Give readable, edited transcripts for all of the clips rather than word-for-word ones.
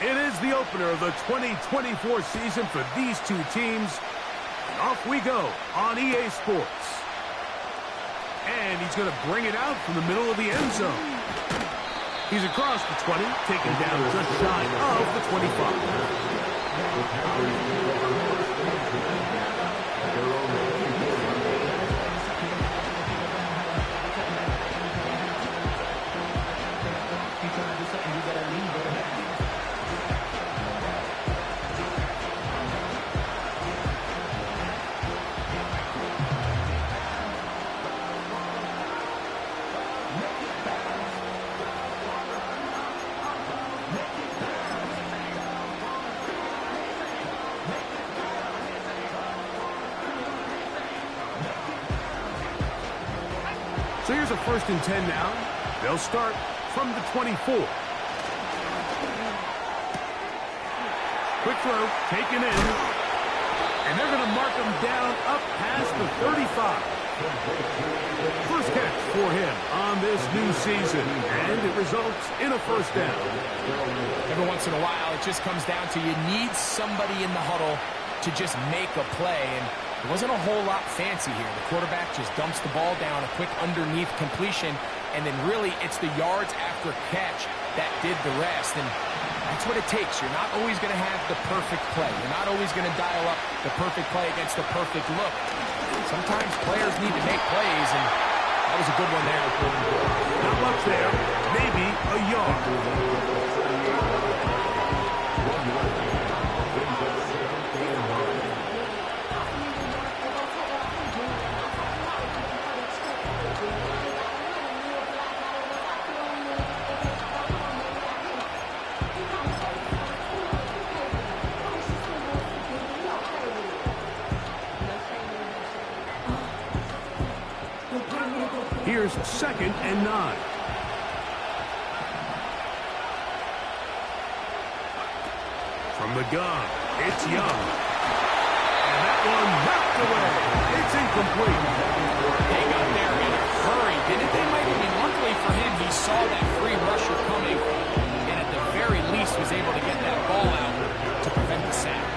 It is the opener of the 2024 season for these two teams. And off we go on EA Sports. And he's going to bring it out from the middle of the end zone. He's across the 20, taken down just shy of the 25. So here's a 1st and 10 now. They'll start from the 24. Quick throw, taken in. And they're going to mark him down up past the 35. First catch for him on this new season. And it results in a 1st down. Every once in a while, it just comes down to you need somebody in the huddle to just make a play. And it wasn't a whole lot fancy here. The quarterback just dumps the ball down, a quick underneath completion, and then really it's the yards after catch that did the rest. And that's what it takes. You're not always going to have the perfect play. You're not always going to dial up the perfect play against the perfect look. Sometimes players need to make plays, and that was a good one there. Not much there. Maybe a yard. Here's 2nd and 9. From the gun, it's Young. And that one knocked away. It's incomplete. They got there in a hurry, didn't they, Mike? I mean, luckily for him, he saw that free rusher coming, and at the very least was able to get that ball out to prevent the sack.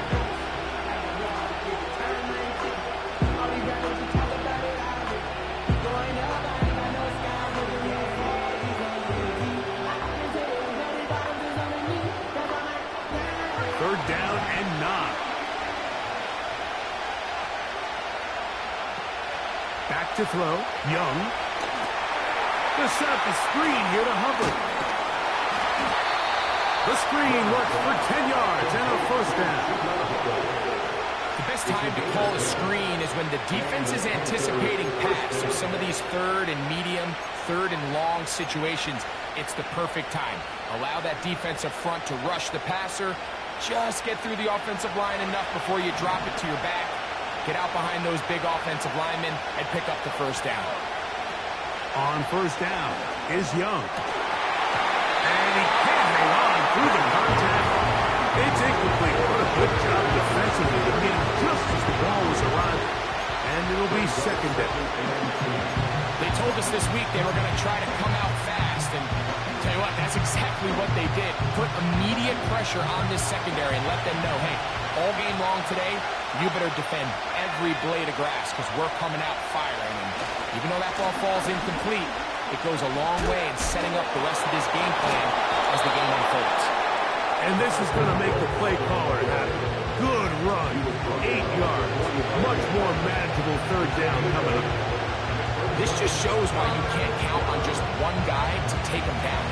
Down and 9. Back to throw. Young. To set up the screen here to Hubbard. The screen works for 10 yards and a 1st down. The best time to call a screen is when the defense is anticipating pass. So some of these 3rd and medium, 3rd and long situations, it's the perfect time. Allow that defensive front to rush the passer. Just get through the offensive line enough before you drop it to your back. Get out behind those big offensive linemen and pick up the 1st down. On 1st down is Young. And he can't hang on through the contact. It's incomplete. What a good job defensively to get him just as the ball was arriving. And it'll be 2nd down. They told us this week they were going to try to come out fast, and tell you what, that's exactly what they did. Put immediate pressure on this secondary and let them know, hey, all game long today, you better defend every blade of grass because we're coming out firing. And even though that ball falls incomplete, it goes a long way in setting up the rest of this game plan as the game unfolds. And this is going to make the play caller happy. Good run, 8 yards, much more manageable 3rd down coming up. This just shows why you can't count on just one guy to take him down.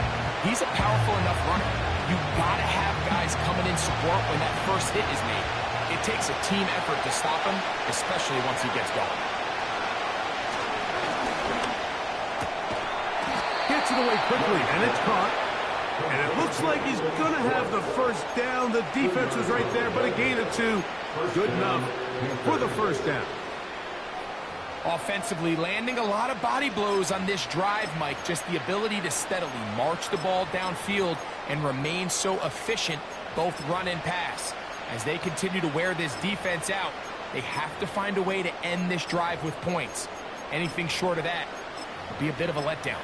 He's a powerful enough runner. You've got to have guys coming in support when that first hit is made. It takes a team effort to stop him, especially once he gets going. Gets it away quickly, and it's caught. And it looks like he's going to have the 1st down. The defense was right there, but a gain of 2. Good enough for the 1st down. Offensively, landing a lot of body blows on this drive, Mike. Just the ability to steadily march the ball downfield and remain so efficient, both run and pass. As they continue to wear this defense out, they have to find a way to end this drive with points. Anything short of that, It'll be a bit of a letdown.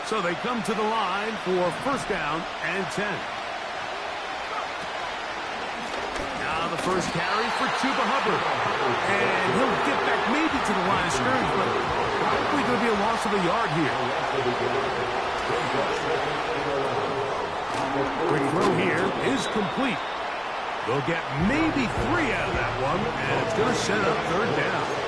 So they come to the line for first down and 10. Now the first carry for Chuba Hubbard. And he'll get back maybe to the line of scrimmage, but probably going to be a loss of a yard here. Quick throw here is complete. They'll get maybe 3 out of that one, and it's going to set up third down.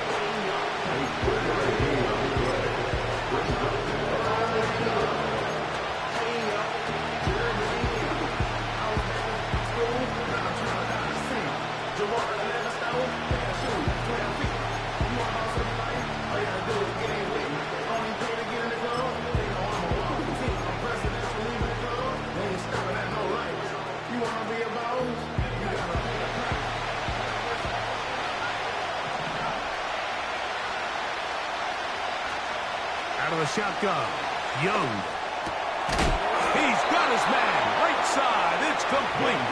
Out of the shotgun, Young. He's got his man, right side, it's complete.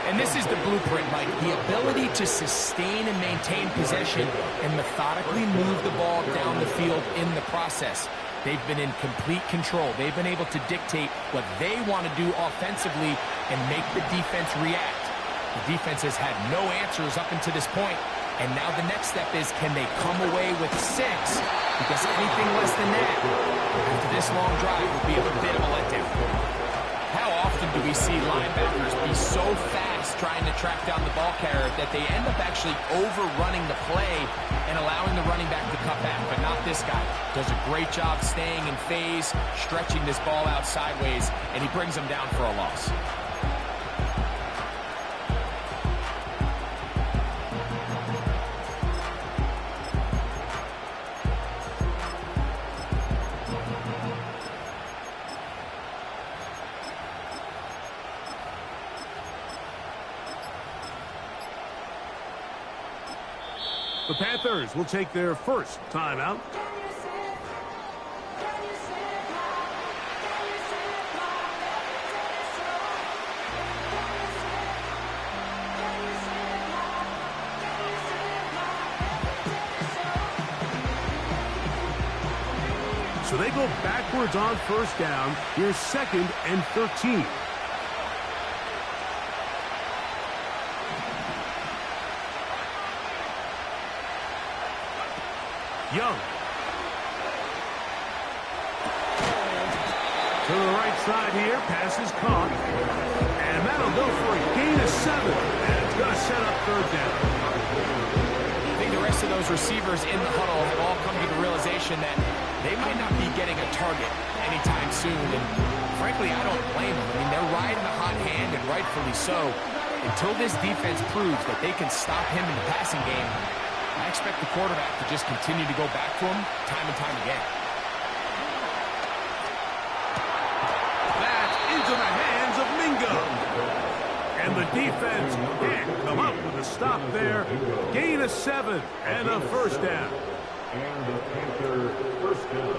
And this is the blueprint, Mike. The ability to sustain and maintain possession and methodically move the ball down the field in the process. They've been in complete control. They've been able to dictate what they want to do offensively and make the defense react. The defense has had no answers up until this point. And now the next step is, can they come away with 6? Because anything less than that, after this long drive, will be a bit of a letdown. How often do we see linebackers be so fast trying to track down the ball carrier that they end up actually overrunning the play and allowing the running back to cut back? But not this guy. Does a great job staying in phase, stretching this ball out sideways, and he brings them down for a loss. The Panthers will take their first timeout. So they go backwards on first down. Here's 2nd and 13. Young. To the right side here. Pass is caught. And that'll go for a gain of 7. And it's going to set up third down. I think the rest of those receivers in the huddle have all come to the realization that they might not be getting a target anytime soon. And frankly, I don't blame them. I mean, they're riding the hot hand, and rightfully so. Until this defense proves that they can stop him in the passing game, I expect the quarterback to just continue to go back to him time and time again. That's into the hands of Mingo. And the defense can't come up with a stop there. Gain of 7 and a first down. And the Panther first down.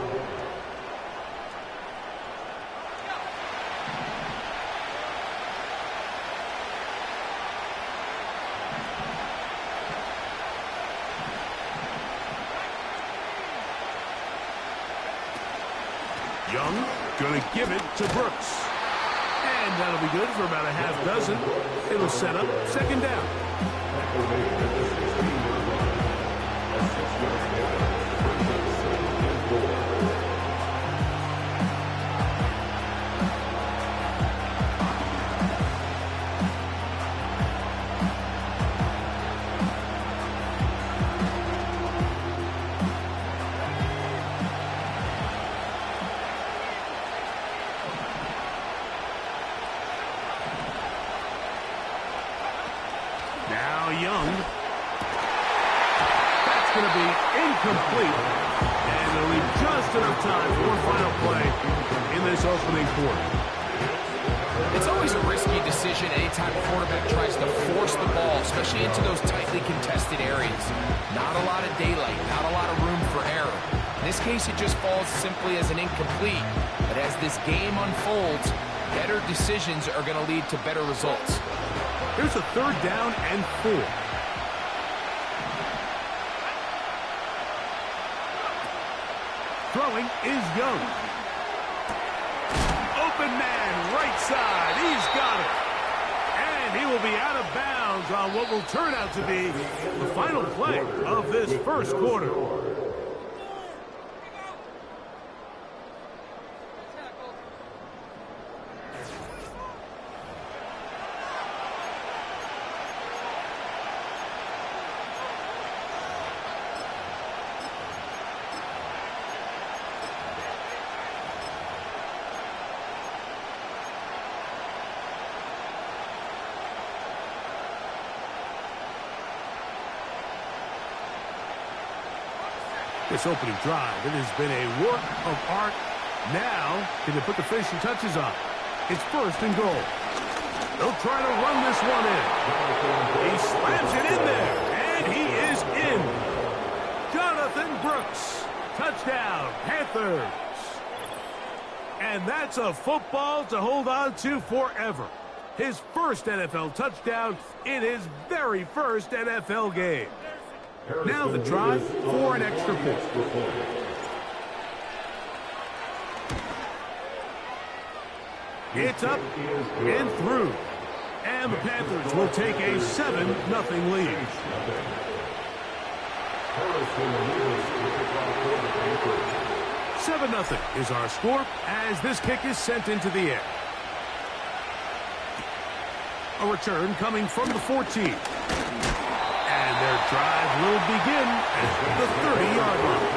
Young going to give it to Brooks. And that'll be good for about a half dozen. It'll set up 2nd down. Now Young. That's going to be incomplete. And they'll leave just enough time for one final play in this opening quarter. It's always a risky decision anytime a quarterback tries to force the ball, especially into those tightly contested areas. Not a lot of daylight, not a lot of room for error. In this case, it just falls simply as an incomplete. But as this game unfolds, Better decisions are going to lead to better results. Here's a 3rd down and 4. Throwing is Young. Open man, right side. He's got it. And he will be out of bounds on what will turn out to be the final play of this first quarter. This opening drive, it has been a work of art. Now, can they put the finishing touches on? It's 1st and goal. They'll try to run this one in. He slams it in there, and he is in. Jonathan Brooks, touchdown, Panthers. And that's a football to hold on to forever. His first NFL touchdown in his very first NFL game. Now the drive for an extra point. It's up and through. And the Panthers will take a 7-0 lead. 7-0 is our score as this kick is sent into the air. A return coming from the 14. And their drive will begin at the 30-yard line.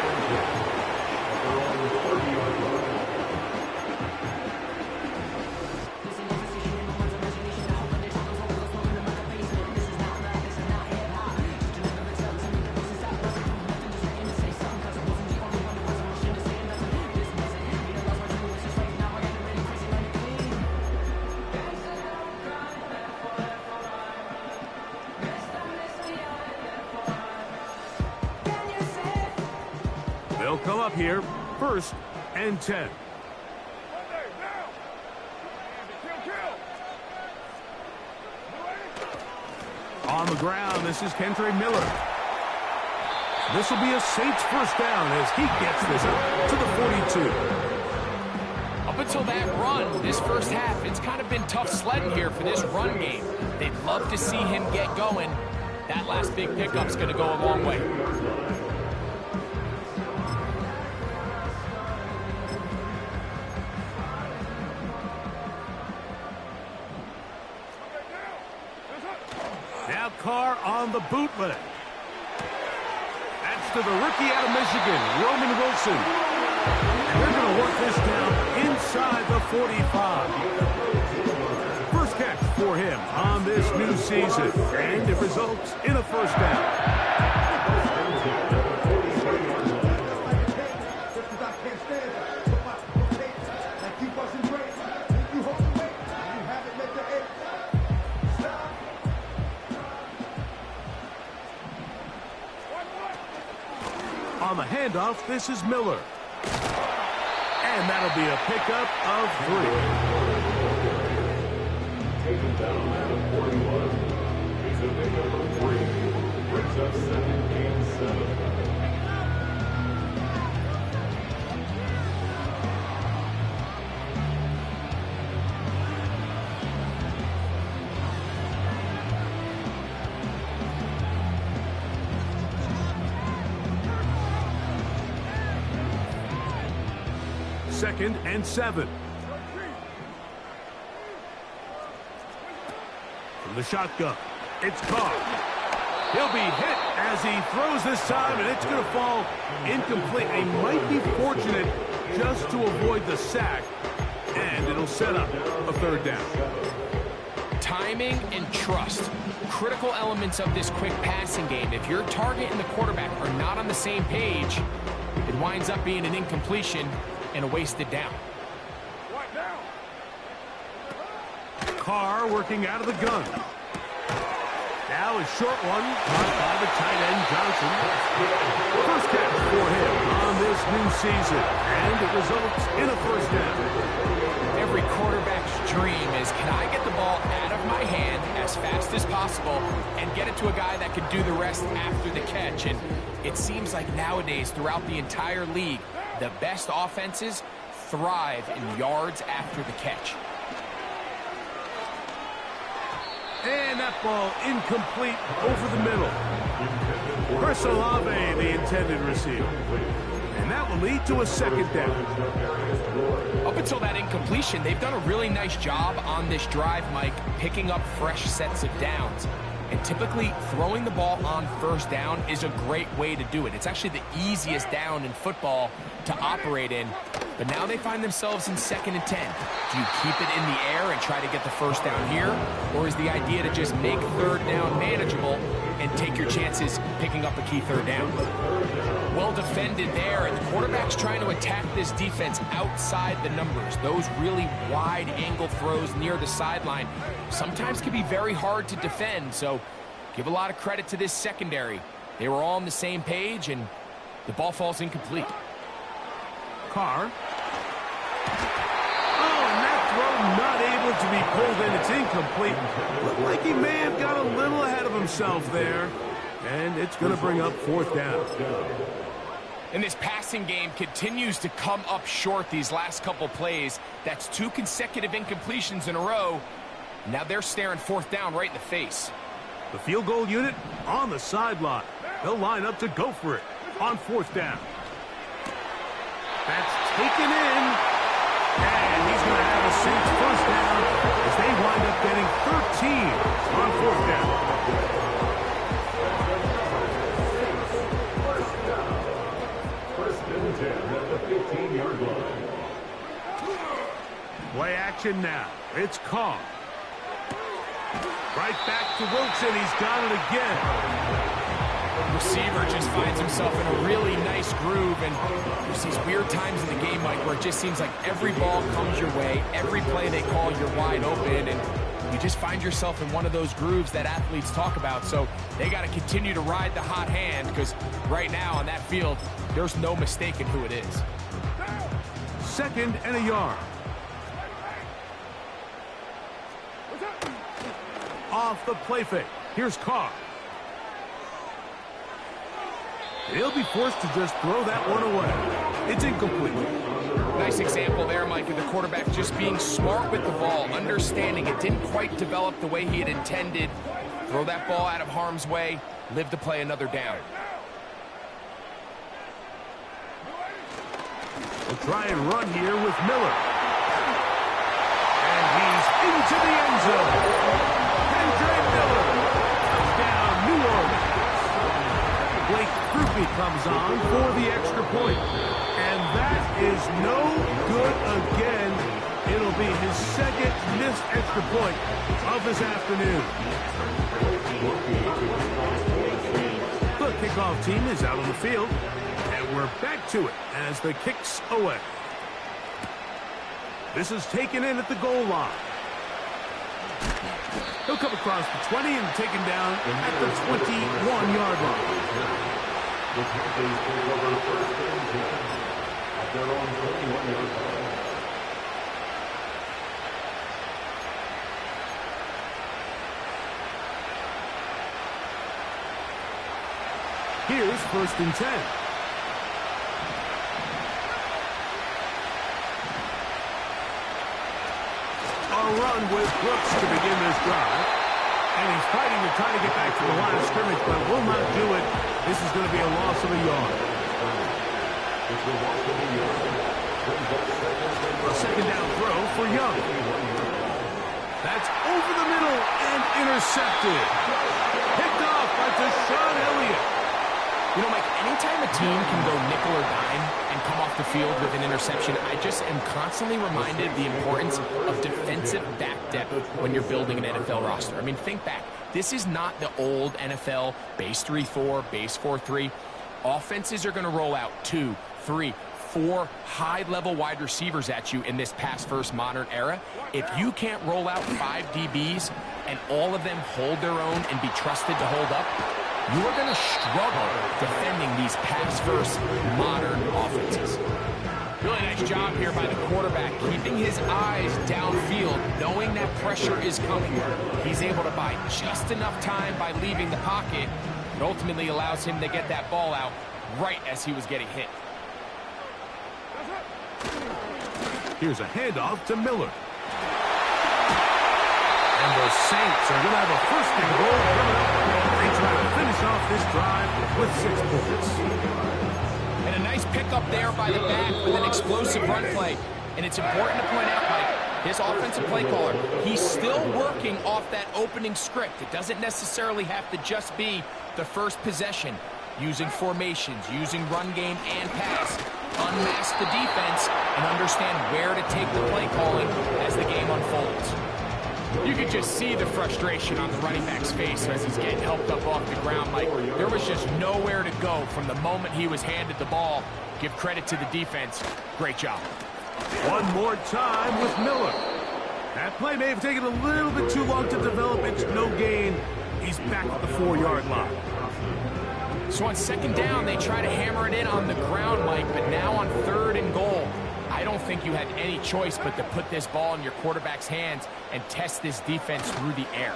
They'll come up here, 1st and 10. On the ground, this is Kendre Miller. This will be a Saints first down as he gets this up to the 42. Up until that run, this first half, it's kind of been tough sledding here for this run game. They'd love to see him get going. That last big pickup's going to go a long way. Now Carr on the bootleg. That's to the rookie out of Michigan, Roman Wilson. And they're going to work this down inside the 45. First catch for him on this new season. And it results in a first down. On the handoff, this is Miller. And that'll be a pickup of 3. Taken down at the 41. It's a pickup of 3. Brings up 2nd and 7. Second and 7. From the shotgun, it's Carr. He'll be hit as he throws this time, and it's going to fall incomplete. He might be fortunate just to avoid the sack, and it'll set up a 3rd down. Timing and trust, critical elements of this quick passing game. If your target and the quarterback are not on the same page, it winds up being an incompletion and a wasted down. Carr working out of the gun. Now a short one caught by the tight end Johnson. First catch for him on this new season, and it results in a first down. Every quarterback's dream is, can I get the ball out of my hand as fast as possible and get it to a guy that can do the rest after the catch? And it seems like nowadays, throughout the entire league, the best offenses thrive in yards after the catch. And that ball incomplete over the middle. Chris Olave, the intended receiver. And that will lead to a second down. Up until that incompletion, they've done a really nice job on this drive, Mike, picking up fresh sets of downs. And typically, throwing the ball on first down is a great way to do it. It's actually the easiest down in football to operate in. But now they find themselves in 2nd and 10. Do you keep it in the air and try to get the first down here? Or is the idea to just make third down manageable and take your chances picking up a key third down? Well defended there, and the quarterback's trying to attack this defense outside the numbers. Those really wide-angle throws near the sideline sometimes can be very hard to defend, so give a lot of credit to this secondary. They were all on the same page, and the ball falls incomplete. Carr. Oh, and that throw not able to be pulled in. It's incomplete. Looked like he may have got a little ahead of himself there. And it's going to bring up 4th down. And this passing game continues to come up short these last couple plays. That's 2 consecutive incompletions in a row. Now they're staring 4th down right in the face. The field goal unit on the sideline. They'll line up to go for it on 4th down. That's taken in. And he's going to have a safe first down as they wind up getting 13 on 4th down. At the 15-yard line. Play action now. It's Carr. Right back to Wilson. He's got it again. Receiver just finds himself in a really nice groove, and there's these weird times in the game, Mike, where it just seems like every ball comes your way, every play they call, you're wide open, and you just find yourself in one of those grooves that athletes talk about. So they got to continue to ride the hot hand, because right now on that field, there's no mistaking who it is. 2nd and a yard. Off the play fake. Here's Carr. He'll be forced to just throw that one away. It's incomplete. Nice example there, Mike, of the quarterback just being smart with the ball, understanding it didn't quite develop the way he had intended. Throw that ball out of harm's way, live to play another down. We'll try and run here with Miller. And he's into the end zone. Andre Miller. Touchdown, New Orleans. Blake Grupe comes on for the extra point. And that is no good again. It'll be his 2nd missed extra point of this afternoon. The kickoff team is out on the field. And we're back to it as the kick's away. This is taken in at the goal line. He'll come across the 20 and taken down at the 21-yard line. The Panthers take over 1st and 10 at their own 21-yard line. Here's 1st and 10. A run with Brooks to begin this drive. And he's fighting to try to get back to the line of scrimmage, but will not do it. This is going to be a loss of a yard. A 2nd down throw for Young. That's over the middle and intercepted. Picked off by Deshaun Elliott. You know, Mike, anytime a team can go nickel or dime and come off the field with an interception, I just am constantly reminded of the importance of defensive back depth when you're building an NFL roster. I mean, think back. This is not the old NFL base 3-4, base 4-3. Offenses are going to roll out 2, 3, 4 high-level wide receivers at you in this pass-first modern era. If you can't roll out 5 DBs and all of them hold their own and be trusted to hold up, you are going to struggle defending these pass versus modern offenses. Really nice job here by the quarterback, keeping his eyes downfield, knowing that pressure is coming. He's able to buy just enough time by leaving the pocket. It ultimately allows him to get that ball out right as he was getting hit. Here's a handoff to Miller. And the Saints are going to have a first and goal coming up. They try to finish off this drive with 6 points. And a nice pickup there by the back with an explosive run play. And it's important to point out, Mike, this offensive play caller, he's still working off that opening script. It doesn't necessarily have to just be the first possession. Using formations, using run game and pass. Unmask the defense and understand where to take the play calling as the game unfolds. You could just see the frustration on the running back's face as he's getting helped up off the ground. Like, there was just nowhere to go from the moment he was handed the ball. Give credit to the defense. Great job. One more time with Miller. That play may have taken a little bit too long to develop. It's no gain. He's back at the 4-yard line. So on second down, they try to hammer it in on the ground, Mike, but now on 3rd and goal, I don't think you had any choice but to put this ball in your quarterback's hands and test this defense through the air.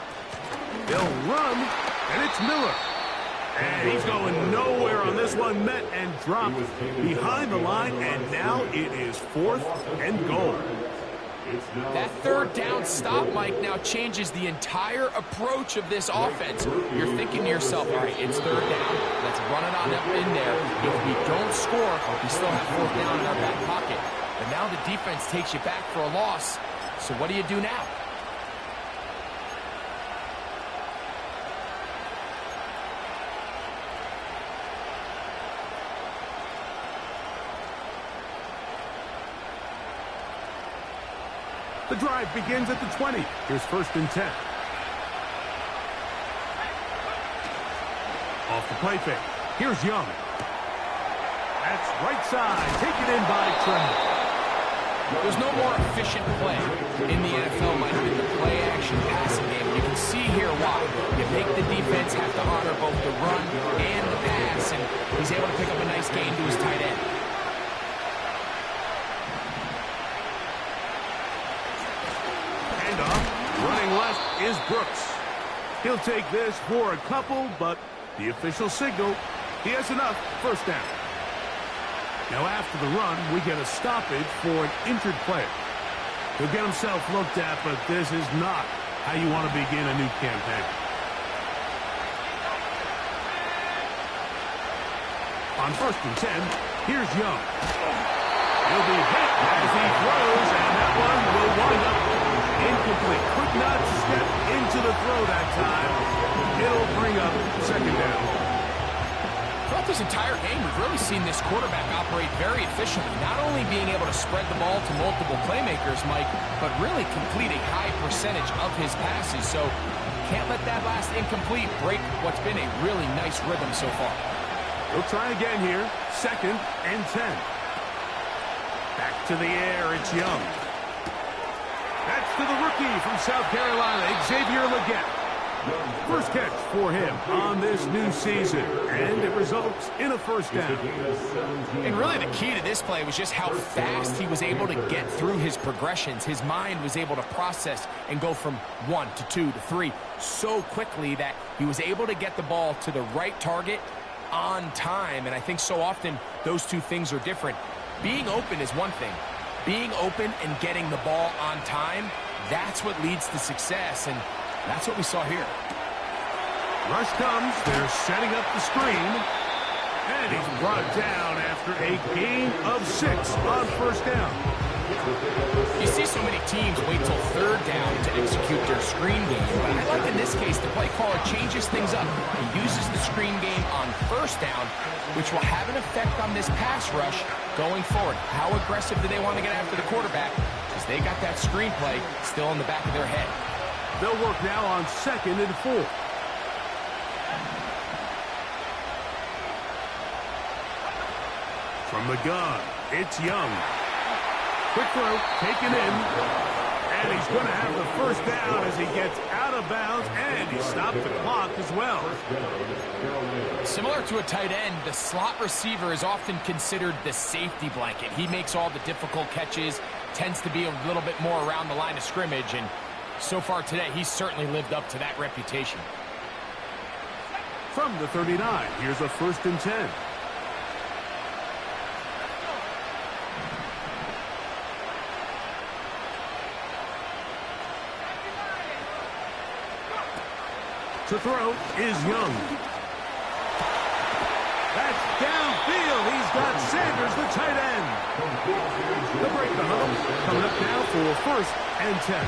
They'll run, and it's Miller. And he's going nowhere on this one. Met and dropped behind the line, and now it is 4th and goal. That 3rd down stop, Mike, now changes the entire approach of this offense. You're thinking to yourself, all right, it's 3rd down. Let's run it on up in there. If we don't score, we still have 4th down in our back pocket. But now the defense takes you back for a loss. So what do you do now? The drive begins at the 20. Here's 1st and 10. Off the play fake. Here's Young. That's right side. Taken in by Tremble. There's no more efficient play in the NFL, Mike, than the play-action passing game. You can see here why. You make the defense have to honor both the run and the pass, and he's able to pick up a nice gain to his tight end. Running left is Brooks. He'll take this for a couple, but the official signal, he has enough. 1st down. Now after the run, we get a stoppage for an injured player. He'll get himself looked at, but this is not how you want to begin a new campaign. On 1st and 10, here's Young. He'll be hit as he throws, and that one will wind up incomplete. Could not step into the throw that time. It'll bring up 2nd down. Throughout this entire game, we've really seen this quarterback operate very efficiently, not only being able to spread the ball to multiple playmakers, Mike, but really complete a high percentage of his passes. So can't let that last incomplete break what's been a really nice rhythm so far. He'll try again here. 2nd and 10. Back to the air, it's Young. That's to the rookie from South Carolina, Xavier Legette. First catch for him on this new season, and it results in a 1st down. And really the key to this play was just how fast he was able to get through his progressions. His mind was able to process and go from 1 to 2 to 3 so quickly that he was able to get the ball to the right target on time. And I think so often those two things are different. Being open is one thing. Being open and getting the ball on time, that's what leads to success, and that's what we saw here. Rush comes. They're setting up the screen. And he's brought down after a gain of 6 on 1st down. You see so many teams wait till 3rd down to execute their screen game, but I like in this case the play caller changes things up. He uses the screen game on 1st down, which will have an effect on this pass rush going forward. How aggressive do they want to get after the quarterback? Because they got that screen play still in the back of their head. They'll work now on 2nd and 4. From the gun, it's Young. Quick throw, taken in. And he's going to have the first down as he gets out of bounds, and he stopped the clock as well. Similar to a tight end, the slot receiver is often considered the safety blanket. He makes all the difficult catches, tends to be a little bit more around the line of scrimmage, and so far today, he's certainly lived up to that reputation. From the 39, here's a 1st and 10. To throw is Young. That's downfield. He's got Sanders, the tight end. The break the huddle. Coming up now for 1st and 10.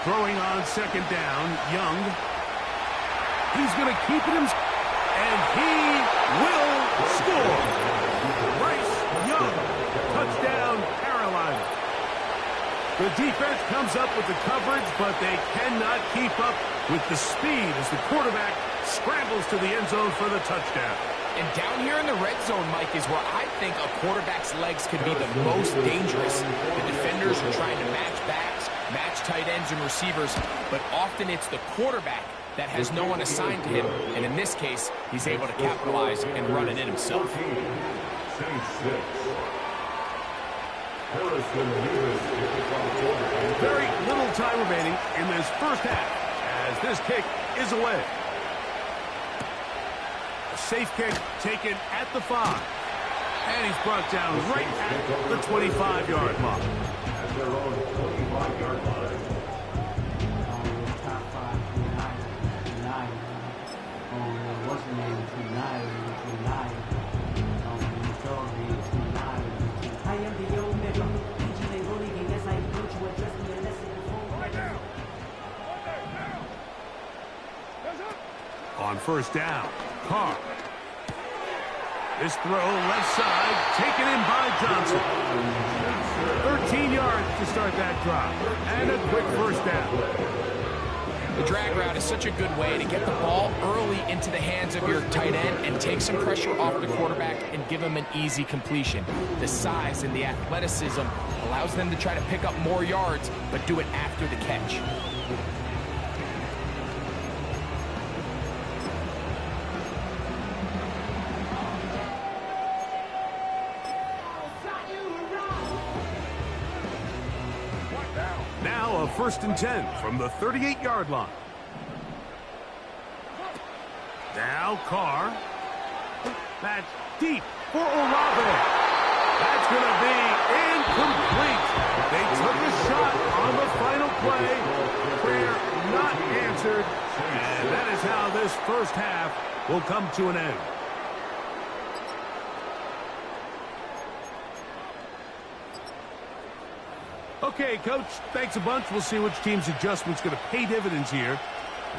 Throwing on 2nd down, Young. He's going to keep it, and he will score. Bryce Young, touchdown, Carolina. The defense comes up with the coverage, but they cannot keep up with the speed as the quarterback scrambles to the end zone for the touchdown. And down here in the red zone, Mike, is where I think a quarterback's legs could be the most dangerous. The defenders are trying to match backs, match tight ends and receivers, but often it's the quarterback that has no one assigned to him, and in this case, he's able to capitalize and run it in himself. Very little time remaining in this first half as this kick is away. A safe kick taken at the 5. And he's brought down right at the 25-yard mark. At their own 25-yard line. On 1st down, Carr. This throw left side, taken in by Johnson. 13 yards to start that drive, and a quick 1st down. The drag route is such a good way to get the ball early into the hands of your tight end and take some pressure off the quarterback and give him an easy completion. The size and the athleticism allows them to try to pick up more yards, but do it after the catch. Now a 1st and 10 from the 38-yard line. Now Carr. That's deep for Olave. That's going to be incomplete. They took a shot on the final play. Prayer not answered. And that is how this first half will come to an end. Okay, Coach, thanks a bunch. We'll see which team's adjustment's going to pay dividends here.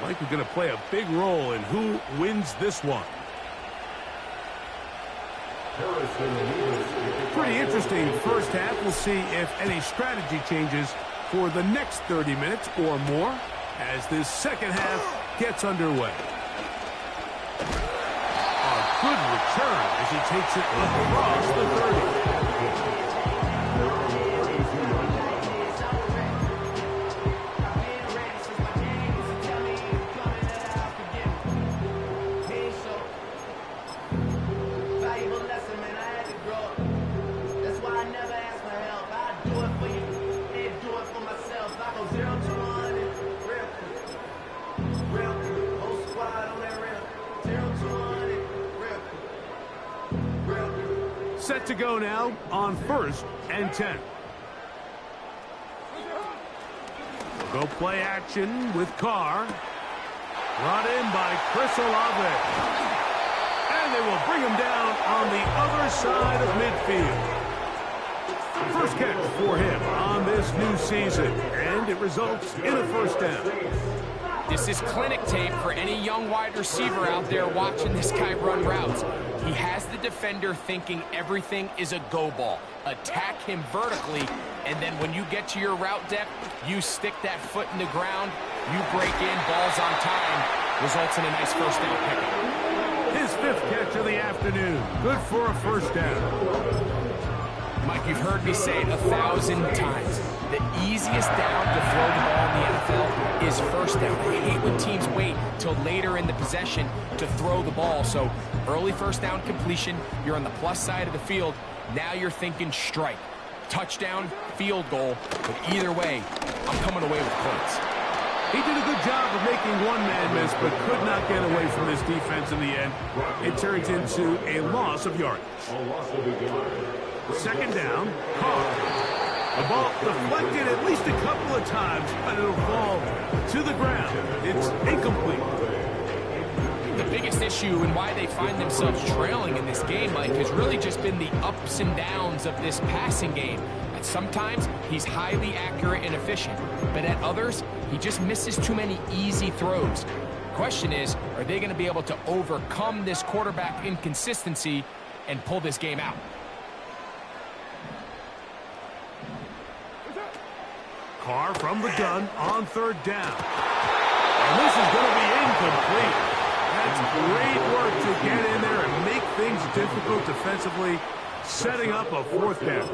I think we're going to play a big role in who wins this one. Pretty interesting first half. We'll see if any strategy changes for the next 30 minutes or more as this second half gets underway. A good return as he takes it across the 30. Set to go now on 1st and 10. We'll go play action with Carr. Brought in by Chris Olave. And they will bring him down on the other side of midfield. First catch for him on this new season, and it results in a first down. This is clinic tape for any young wide receiver out there watching this guy run routes. He has the defender thinking everything is a go ball. Attack him vertically, and then when you get to your route depth, you stick that foot in the ground, you break in, balls on time, results in a nice first down pickup. His fifth catch of the afternoon, good for a first down. Mike, you've heard me say it 1,000 times. The easiest down to throw the ball in the NFL is first down. I hate when teams wait till later in the possession to throw the ball. So early first down completion, you're on the plus side of the field. Now you're thinking strike. Touchdown, field goal. But either way, I'm coming away with points. He did a good job of making one man miss, but could not get away from this defense in the end. It turns into a loss of yardage. Second down, Carr. The ball deflected at least a couple of times, but it'll fall to the ground. It's incomplete. The biggest issue and why they find themselves trailing in this game, Mike, has really just been the ups and downs of this passing game. And sometimes he's highly accurate and efficient, but at others, he just misses too many easy throws. The question is, are they going to be able to overcome this quarterback inconsistency and pull this game out? Carr from the gun on third down. And this is going to be incomplete. That's great work to get in there and make things difficult defensively, setting up a fourth down.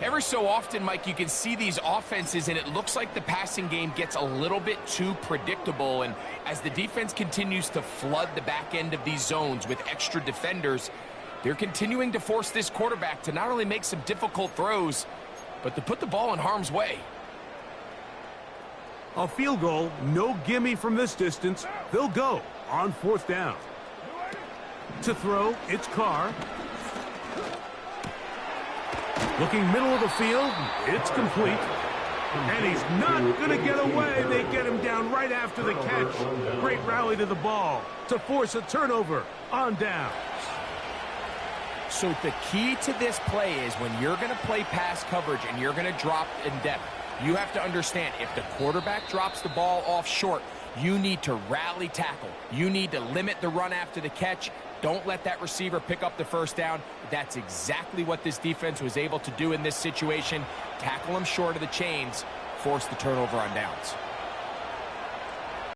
Every so often, Mike, you can see these offenses, and it looks like the passing game gets a little bit too predictable. And as the defense continues to flood the back end of these zones with extra defenders, they're continuing to force this quarterback to not only make some difficult throws, but to put the ball in harm's way. A field goal, no gimme from this distance. They'll go on fourth down. To throw, it's Carr. Looking middle of the field, it's complete. And he's not going to get away. They get him down right after the catch. Great rally to the ball to force a turnover on downs. So the key to this play is when you're going to play pass coverage and you're going to drop in depth, you have to understand if the quarterback drops the ball off short, you need to rally tackle. You need to limit the run after the catch. Don't let that receiver pick up the first down. That's exactly what this defense was able to do in this situation. Tackle him short of the chains, force the turnover on downs.